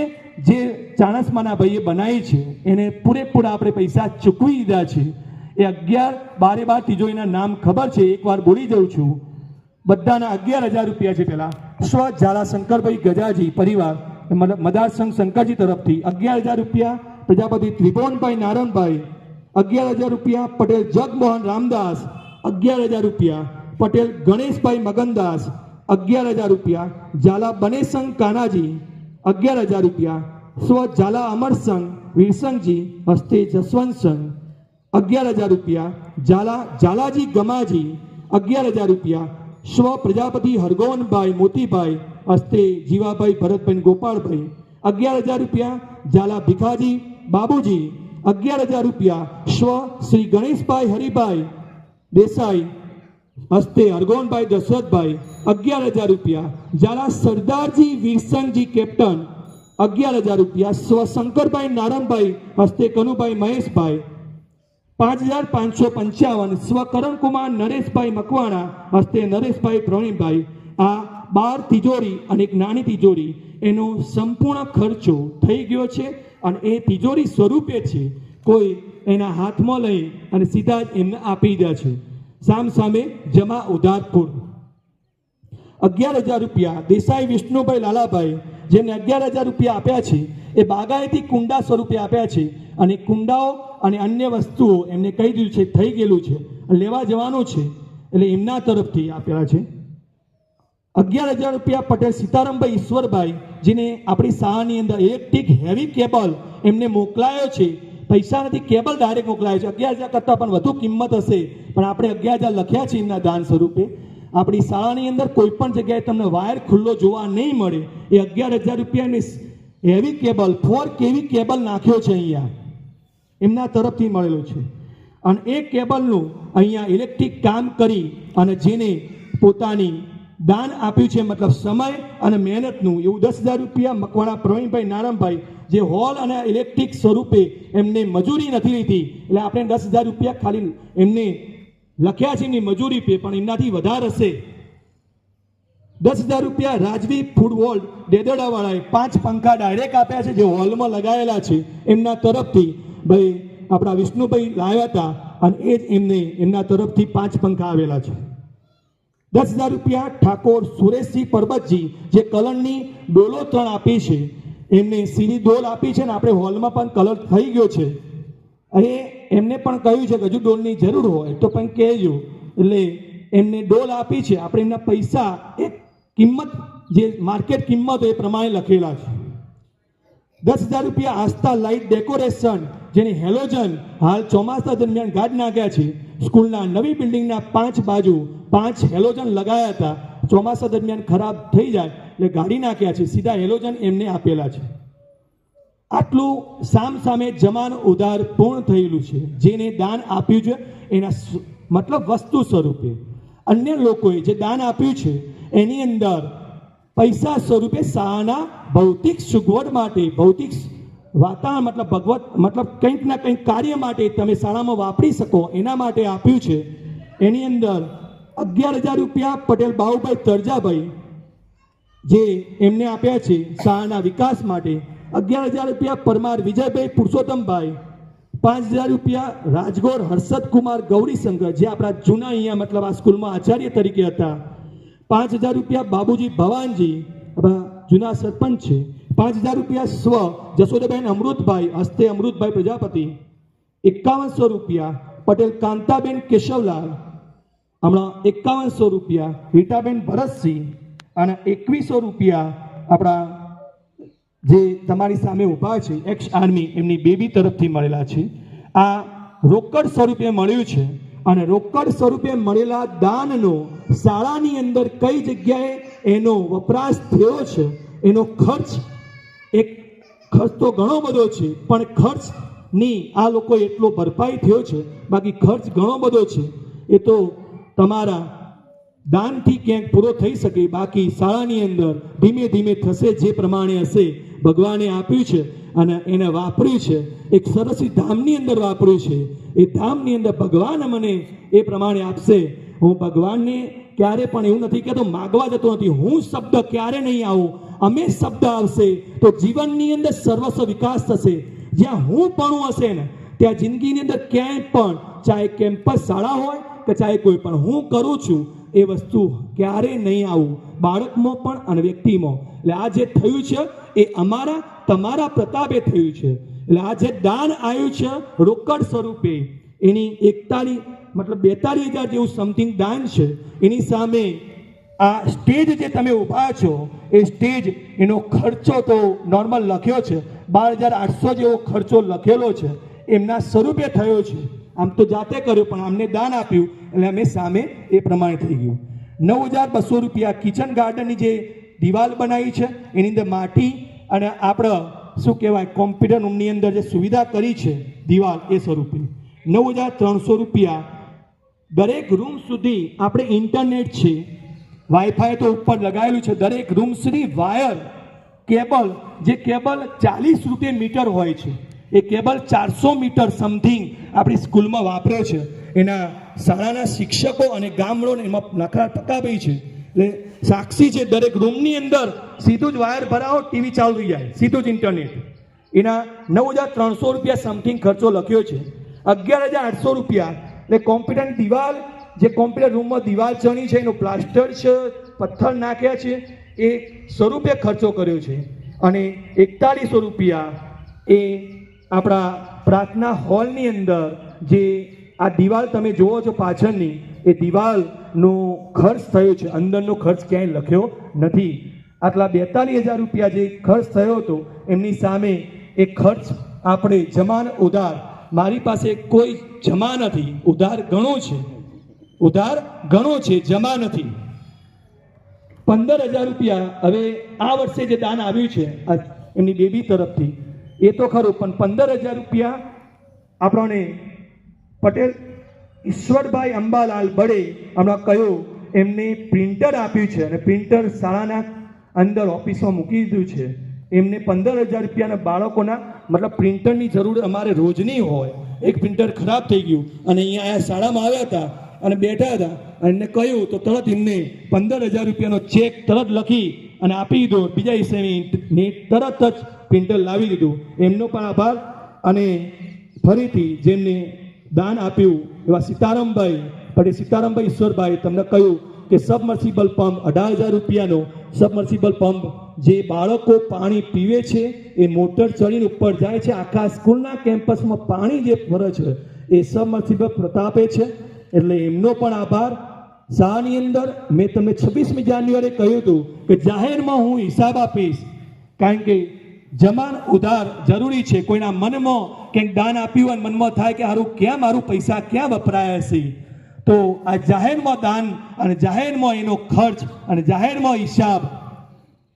જે ચાણસમાના ભાઈએ બનાવી છે એને પૂરેપૂરા આપણે પૈસા ચૂકવી દીધા છે. એ 12 તિજોરીના નામ ખબર છે, એકવાર બોલી જાઉં છું. બધાના 11,000 રૂપિયા છે. પહેલા સ્વ ઝાલા શંકરભાઈ ગજાજી પરિવાર મદાર સંઘ શંકરજી તરફથી 11,000 રૂપિયા. પ્રજાપતિ ત્રિભુવનભાઈ નારણભાઈ 11,000 રૂપિયા. પટેલ જગમોહન રામદાસ 11,000 રૂપિયા. પટેલ ગણેશભાઈ મગનદાસ 11,000 રૂપિયા. ઝાલા બનેસંગ કાનાજી 11,000 રૂપિયા સ્વ ઝાલા અમર સંઘ વીરસંઘજી હસ્તે જસવંત સંઘ 11,000 રૂપિયા ઝાલાજી ગમાજી 11,000 રૂપિયા સ્વ પ્રજાપતિ હરગોવનભાઈ મોતીભાઈ હસ્તે જીવાભાઈ ભરતભાઈ ગોપાળભાઈ 11,000 રૂપિયા ઝાલા ભીખાજી બાબુજી 11,000 રૂપિયા સ્વ શ્રી ગણેશભાઈ હરિભાઈ દેસાઈ હસ્તે હરગોવનભાઈ દશરથભાઈ 11,000 રૂપિયા ઝાલા સરદારજી વીરસંઘજી કેપ્ટન 11,000 રૂપિયા સ્વ શંકરભાઈ નારણભાઈ હસ્તે કનુભાઈ મહેશભાઈ 5,555 સ્વ કરણકુમાર નરેશભાઈ મકવાણા હસ્તે નરેશભાઈ પ્રવીણભાઈ. આ 12 તિજોરી અને એક નાની તિજોરી એનો સંપૂર્ણ ખર્ચો થઈ ગયો છે અને એ તિજોરી સ્વરૂપે છે. કોઈ એના હાથમાં લઈ અને સીધા જ એમને આપી દે છે. સામ સામે જમા ઉધારપુર 11,000 રૂપિયા દેસાઈ વિષ્ણુભાઈ લાલાભાઈ જેમને 11,000 રૂપિયા આપ્યા છે એ બાગાયતી કુંડા સ્વરૂપે આપ્યા છે અને કુંડાઓ અને અન્ય વસ્તુઓ એમને કહી દીધું છે થઈ ગયેલું છે લેવા જવાનું છે એટલે એમના તરફથી આપેલા છે. 11,000 રૂપિયા પટેલ સીતારામભાઈ ઈશ્વરભાઈ જેને આપણી શાળાની અંદર ઇલેક્ટ્રિક હેવી કેબલ એમને મોકલાયો છે. પૈસા નથી, કેબલ ડાયરેક્ટ મોકલાયો છે. 11,000 કરતાં પણ વધુ કિંમત હશે પણ આપણે 11,000 લખ્યા છે એમના દાન સ્વરૂપે. આપણી શાળાની અંદર કોઈ પણ જગ્યાએ તમને વાયર ખુલ્લો જોવા નહીં મળે. એ 11,000 રૂપિયાની હેવી કેબલ 4 kV કેબલ નાખ્યો છે અહીંયા એમના તરફથી મળેલો છે અને એ કેબલનું અહીંયા ઇલેક્ટ્રિક કામ કરી અને જેને પોતાની દાન આપ્યું છે મતલબ સમય અને મહેનતનું એવું 10,000 રૂપિયા મકવાણા પ્રવીણભાઈ નારાયણભાઈ જે હોલ અને ઇલેક્ટ્રિક સ્વરૂપે એમને મજૂરી નથી લીધી એટલે આપણે 10,000 રૂપિયા ખાલી એમને લખ્યા છે એમની મજૂરી પે પણ એમનાથી વધારે હશે. 10,000 રૂપિયા રાજવી ફૂડ વોલ્ટ દેદડાવાળાએ 5 પંખા ડાયરેક્ટ આપ્યા છે જે હોલમાં લગાવેલા છે એમના તરફથી. ભાઈ આપણા વિષ્ણુભાઈ લાવ્યા હતા અને એ જ એમને એમના તરફથી 5 પંખા આવેલા છે. 10,000 રૂપિયા ઠાકોર સુરેશજી પરબતજી જે કલરની ડોલો 3 આપી છે એમને સીરી ડોલ આપી છે ને આપણે હોલમાં પણ કલર થઈ ગયો છે અને એમને પણ કહ્યું છે કે હજુ ડોલની જરૂર હોય તો પણ કહેજો એટલે એમને ડોલ આપી છે. આપણે એમના પૈસા એક કિંમત જે માર્કેટ કિંમત એ પ્રમાણે લખેલા છે. 10,000 રૂપિયા આસ્થા લાઇટ ડેકોરેશન જેની હેલોજન હાલ ચોમાસા દરમિયાન ગાઢ નાખ્યા છે. સ્કૂલના નવી બિલ્ડિંગના 5 બાજુ 5 હેલોજન લગાવ્યા હતા. ચોમાસા દરમિયાન ખરાબ થઈ જાય એટલે ગાડી નાખ્યા છે. સીધા હેલોજન એમને આપેલા છે. આટલું સામ સામે જમાન ઉધાર પૂર્ણ થયેલું છે. જેને દાન આપ્યું છે એના મતલબ વસ્તુ સ્વરૂપે. અન્ય લોકોએ જે દાન આપ્યું છે એની અંદર પૈસા સ્વરૂપે શાળાના ભૌતિક સગવડ માટે ભૌતિક વાતાવરણ મતલબ ભગવત મતલબ કંઈક ના કંઈક કાર્ય માટે તમે શાળામાં વાપરી શકો એના માટે આપ્યું છે. એની અંદર 11,000 રૂપિયા પટેલ બાબુભાઈ તરજાભાઈ જે એમને આપ્યા છે શાળાના વિકાસ માટે. 11,000 રૂપિયા પરમાર વિજયભાઈ પુરુષોત્તમભાઈ. 5,000 રૂપિયા રાજગોર હર્ષદકુમાર ગૌરીશંકર જે આપણા જૂના અહીંયા મતલબ આ સ્કૂલમાં આચાર્ય તરીકે હતા. 5,000 રૂપિયા બાબુજી ભવાનજી આપણા જૂના સરપંચ છે. 5,000 રૂપિયા સ્વ જશોદાબેન અમૃતભાઈ હસ્તે અમૃતભાઈ પ્રજાપતિ. 5100 રૂપિયા પટેલ કાંતાબેન કેશવલાલ. હમણાં 5100 રૂપિયા રીટાબેન ભરતસિંહ અને 2100 રૂપિયા આપણા જે તમારી સામે ઊભા છે એક્સ આર્મી એમની બેબી તરફથી મળેલા છે. આ રોકડ સ્વરૂપે મળ્યું છે અને રોકડ સ્વરૂપે મળેલા દાનનો શાળાની અંદર કઈ જગ્યાએ એનો વપરાશ થયો છે એનો ખર્ચ તો ઘણો બધો છે પણ ખર્ચની આ લોકો એટલો ભરપાઈ થયો છે. બાકી ખર્ચ ઘણો બધો છે એ તો તમારા દાનથી ક્યાંક પૂરો થઈ શકે. બાકી શાળાની અંદર ધીમે ધીમે થશે જે પ્રમાણે હશે ભગવાને આપ્યું છે અને એને વાપર્યું છે. એક સરસ ધામની અંદર વાપર્યું છે. એ ધામની અંદર ભગવાન મને એ પ્રમાણે આપશે. હું ભગવાનને ક્યારે પણ એવું નથી કહેતો માગવા જતો નથી. હું શબ્દ ક્યારે નહીં આવું. અમે શબ્દ આવશે તો જીવનની અંદર સર્વસ્વ વિકાસ થશે. જ્યાં હું પણ હશે ને ત્યાં જિંદગીની અંદર ક્યાંય પણ ચાહે કેમ્પસ શાળા હોય કે ચાહે કોઈ પણ હું કરું છું એ વસ્તુ ક્યારે નહીં આવું બાળકમાં પણ અને વ્યક્તિમાં. એટલે આ જે થયું છે એ અમારા તમારા પ્રતાપે થયું છે. એટલે આ જે દાન આવ્યું છે રોકડ સ્વરૂપે એની 42,000 જેવું સમથિંગ દાન છે. એની સામે આ સ્ટેજ જે તમે ઊભા છો એ સ્ટેજ એનો ખર્ચો તો નોર્મલ લખ્યો છે 12,800 જેવો ખર્ચો લખેલો છે, એમના સ્વરૂપે થયો છે. આમ તો જાતે કર્યો પણ અમને દાન આપ્યું એટલે અમે સામે એ પ્રમાણે થઈ ગયું. 9,200 રૂપિયા કિચન ગાર્ડનની જે દિવાલ બનાવી છે એની અંદર માટી અને આપણે શું કહેવાય કોમ્પ્યુટર રૂમની અંદર જે સુવિધા કરી છે દિવાલ એ સ્વરૂપે. 9,300 રૂપિયા દરેક રૂમ સુધી આપણે ઇન્ટરનેટ છે, વાઈફાઈ તો ઉપર લગાવેલું છે, દરેક રૂમ સુધી વાયર કેબલ, જે કેબલ 40 રૂપિયા મીટર હોય છે એ કેબલ 400 મીટર સમથિંગ આપણી સ્કૂલમાં વાપર્યો છે. એના શાળાના શિક્ષકો અને ગામડોને એમાં નખરા ટકાભાઈ છે એટલે સાક્ષી છે. દરેક રૂમની અંદર સીધું જ વાયર ભરાવો, ટીવી ચાલુ થઈ જાય, સીધું જ ઇન્ટરનેટ. એના 9,300 રૂપિયા સમથિંગ ખર્ચો લખ્યો છે. 11,800 રૂપિયા એટલે કોમ્પ્યુટરની દિવાલ, જે કોમ્પ્યુટર રૂમમાં દિવાલ ચણી છે એનું પ્લાસ્ટર છે, પથ્થર નાખ્યા છે, એ સ્વરૂપે ખર્ચો કર્યો છે. અને 4100 રૂપિયા એ આપણા પ્રાર્થના હોલની અંદર જે આ દિવાલ તમે જુઓ છો પાછળની, એ દિવાલનો ખર્ચ થયો છે, અંદરનો ખર્ચ ક્યાંય લખ્યો નથી. આટલા 42,000 રૂપિયા જે ખર્ચ થયો હતો એમની સામે એ ખર્ચ આપણે જમાન ઉધાર, મારી પાસે કોઈ જમા નથી, ઉધાર ઘણો છે, ઉધાર ઘણો છે, જમા નથી. 15,000 રૂપિયા હવે આ વર્ષે જે દાન આવ્યું છે એમની બેબી તરફથી એ તો ખરું, પણ 15,000 રૂપિયા આપણને પટેલ ઈશ્વરભાઈ અંબાલાલ બળે હમણાં કહ્યું એમને પ્રિન્ટર આપ્યું છે અને પ્રિન્ટર શાળાના અંદર ઓફિસમાં મૂકી દીધું છે. એમને 15,000 રૂપિયાના બાળકોના મતલબ પ્રિન્ટરની જરૂર અમારે રોજની હોય. એક પ્રિન્ટર ખરાબ થઈ ગયું અને અહીંયા શાળામાં આવ્યા હતા અને બેઠા હતા અને એમને કહ્યું તો તરત એમને 15,000 રૂપિયાનો ચેક તરત લખી અને આપી દીધો. બીજા હિસ્સે તરત જ પ્રિન્ટર લાવી દીધું. એમનો પણ આભાર. અને ફરીથી જેમને દાન આપ્યું એવા સીતારામભાઈ પટેલ, સીતારામભાઈ ઈશ્વરભાઈ તમને કહ્યું કે સબમર્સિબલ પંપ 18,000 રૂપિયાનો સબમર્સિબલ પંપ જે બાળકો પાણી પીવે છે એ મોટર ચડીને ઉપર જાય છે, આખા સ્કૂલના કેમ્પસમાં પાણી જે ફરે છે એ સબમર્સિબલ પ્રતાપે છે. એટલે એમનો પણ આભાર. શાળાની અંદર મેં તમને 26મી જાન્યુઆરીએ કહ્યું હતું કે જાહેરમાં હું હિસાબ આપીશ, કારણ કે જમાન ઉધાર જરૂરી છે. કોઈના મનમાં કંઈક દાન આપ્યું અને મનમાં થાય કે હારું ક્યાં મારું પૈસા ક્યાં વપરાયા છે, તો આ જાહેરમાં દાન અને જાહેરમાં એનો ખર્ચ અને જાહેરમાં હિસાબ,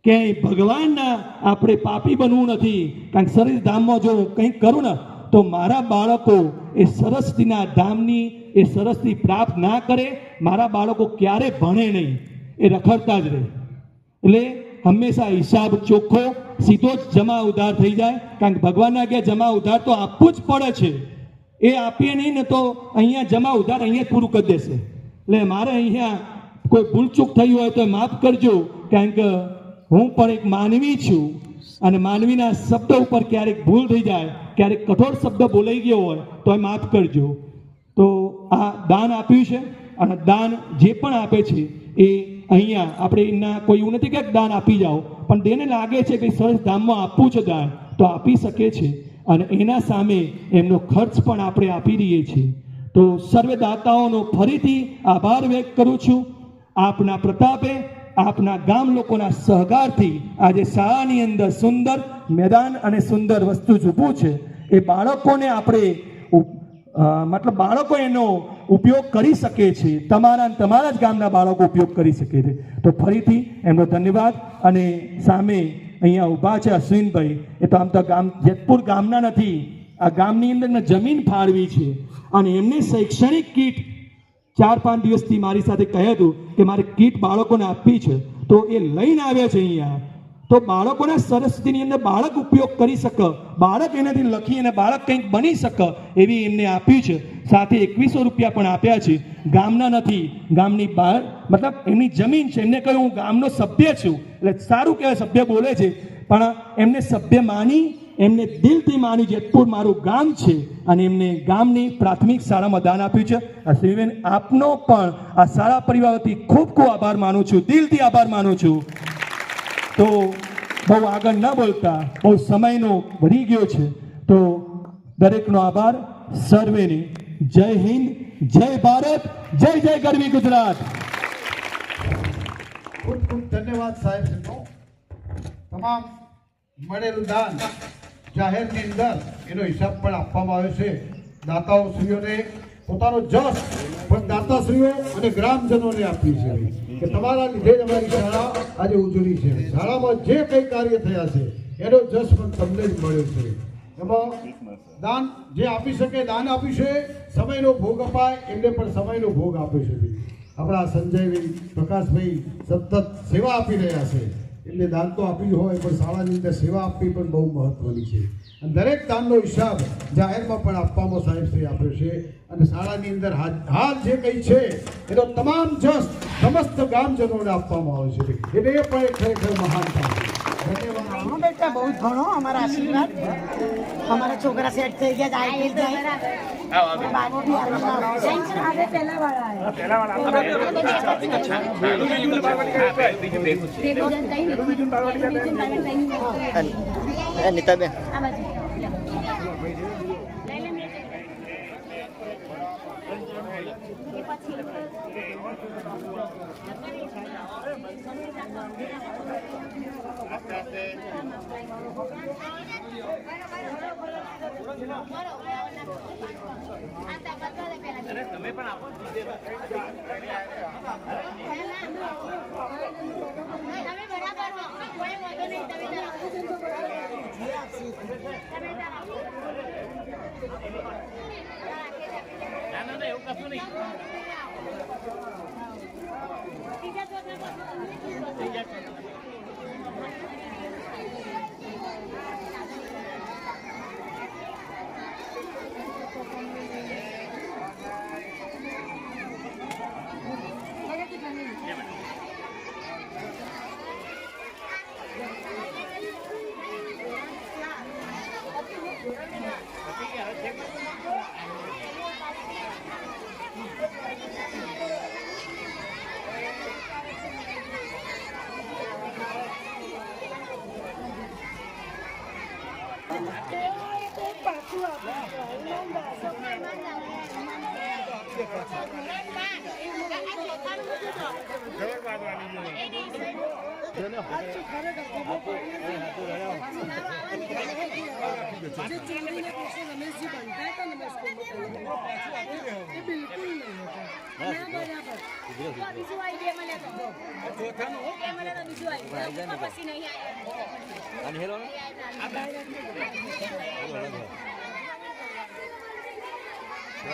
ક્યાંય ભગવાનના આપણે પાપી બનવું નથી. કારણ કે સરસ ધામમાં જો કંઈક કરું ને તો મારા બાળકો એ સરસ્વતીના ધામની એ સરસ્વતી પ્રાપ્ત ના કરે, મારા બાળકો ક્યારે ભણે નહીં, એ રખડતા જ રહે. એટલે હંમેશા હિસાબ ચોખ્ખો સીધો જ જમા ઉધાર થઈ જાય. કારણ કે ભગવાનના કે જમા ઉધાર તો આપવું જ પડે છે, એ આપીએ નહીં ને તો અહીંયા જમા ઉધાર અહીંયા જ પૂરું કરી દેશે. એટલે મારે અહીંયા કોઈ ભૂલચૂક થઈ હોય તો માફ કરજો, કારણ કે હું પણ એક માનવી છું અને માનવીના શબ્દ ઉપર ક્યારેક ભૂલ થઈ જાય, ક્યારેક કઠોર શબ્દ બોલાઈ ગયો હોય તો એ માફ કરજો. તો આ દાન આપ્યું છે અને દાન જે પણ આપે છે એ અહીંયા આપણે એના કોઈ એવું નથી કે દાન આપી જાઓ, પણ તેને લાગે છે કે સરસ ધામમાં આપવું છે દાન તો આપી શકે છે અને એના સામે એમનો ખર્ચ પણ આપણે આપી દઈએ છીએ. તો સર્વે દાતાઓનો ફરીથી આભાર વ્યક્ત કરું છું. આપના પ્રતાપે, આપના ગામ લોકોના સહકારથી આજે શાળાની અંદર સુંદર મેદાન અને સુંદર વસ્તુ જ ઊભું છે. એ બાળકોને આપણે મતલબ બાળકો એનો ઉપયોગ કરી શકે છે, તમારા જ ગામના બાળકો ઉપયોગ કરી શકે છે. તો ફરીથી એમનો ધન્યવાદ. અને સામે અહીંયા ઊભા છે અશ્વિનભાઈ, એ તો આમ તો જેતપુર ગામના નથી, આ ગામની અંદર જમીન ફાળવી છે અને એમને શૈક્ષણિક કીટ 4-5 દિવસથી મારી સાથે કહ્યું હતું કે મારે કીટ બાળકોને આપવી છે, તો એ લઈને આવ્યા છે અહીંયા. તો બાળકોના સરસ્વતીની અંદર બાળક ઉપયોગ કરી શકે, બાળક એનાથી લખી અને બાળક કંઈક બની શકે એવી એમને આપ્યું છે. સાથે 2100 રૂપિયા પણ આપ્યા છે. ગામના નથી, ગામની બહાર મતલબ એમની જમીન છે. એમને કહ્યું હું ગામનો સભ્ય છું, એટલે સારું કહેવાય સભ્ય બોલે છે, પણ એમને સભ્ય માની, એમને દિલથી માની જેતપુર મારું ગામ છે અને એમને ગામની પ્રાથમિક શાળામાં દાન આપ્યું છે. આ શ્રીબેન આપનો પણ આ શાળા પરિવાર વતી ખૂબ ખૂબ આભાર માનું છું, દિલથી આભાર માનું છું. તો બહુ આગળ ન બોલતા, બહુ સમયનો વધી ગયો છે, તો દરેકનો આભાર. સર્વેને જય હિન્દ, જય ભારત, જય જય ગરવી ગુજરાત. ખૂબ ખૂબ ધન્યવાદ સાહેબ શ્રીનો. તમામ મળેલું દાન જાહેરની અંદર એનો હિસાબ પણ આપવામાં આવ્યો છે. દાતાઓશ્રીઓને પોતાનો જસ પણ દાતાશ્રીઓ અને ગ્રામજનોને આપી છે કે તમારા લીધે જ અમારી શાળા આજે ઉજળી છે. શાળામાં જે કંઈ કાર્ય થયા છે એનો જસ પણ તમને જ મળ્યો છે. એમાં દાન જે આપી શકે દાન આપ્યું છે, સમયનો ભોગ અપાય એમને પણ સમયનો ભોગ આપ્યો છે. આપણા સંજયભાઈ પ્રકાશભાઈ સતત સેવા આપી રહ્યા છે. એમને દાન તો આપ્યું હોય પણ શાળાની અંદર સેવા આપવી પણ બહુ મહત્વની છે. અને દરેક દાનનો હિસાબ જાહેરમાં પણ આપવામાં સાહેબશ્રી આપ્યો છે. અને શાળાની અંદર હાલ જે કંઈ છે એનો તમામ જસ સમસ્ત ગામજનોને આપવામાં આવે છે. એટલે એ પણ એક ખરેખર મહાન કામ છે. ધન્યવાદ. હા બેટા બહુ જ ઘણો અમારા આશીર્વાદ. અમારા છોકરા સેટ થઈ ગયા આઈપીએસ જાય. બાબુ બી આવે પહેલા વાળા નીતાબેન તમે પણ આપો. ના એવું કશું નહીં.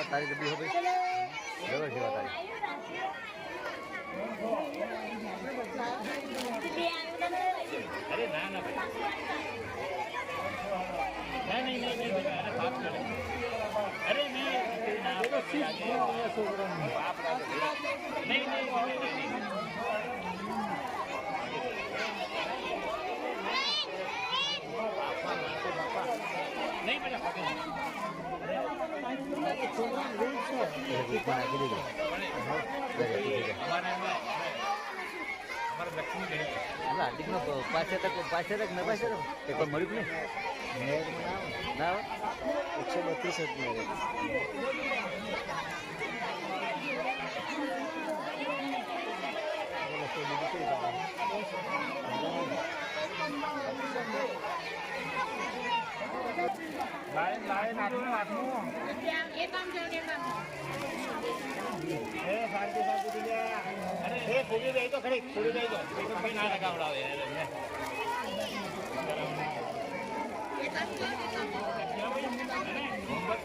તારી ડબ્બી હોય બરાબર છે તારી અરે ના ના નહીં અરે પાછળ તક ન પાછળ એ કોઈ મળ્યું નહીં ના 132 જ મળે ખોલી દઈ તો ખરી ખોલી દઈ તો ના લગાવડાવે હોમવર્ક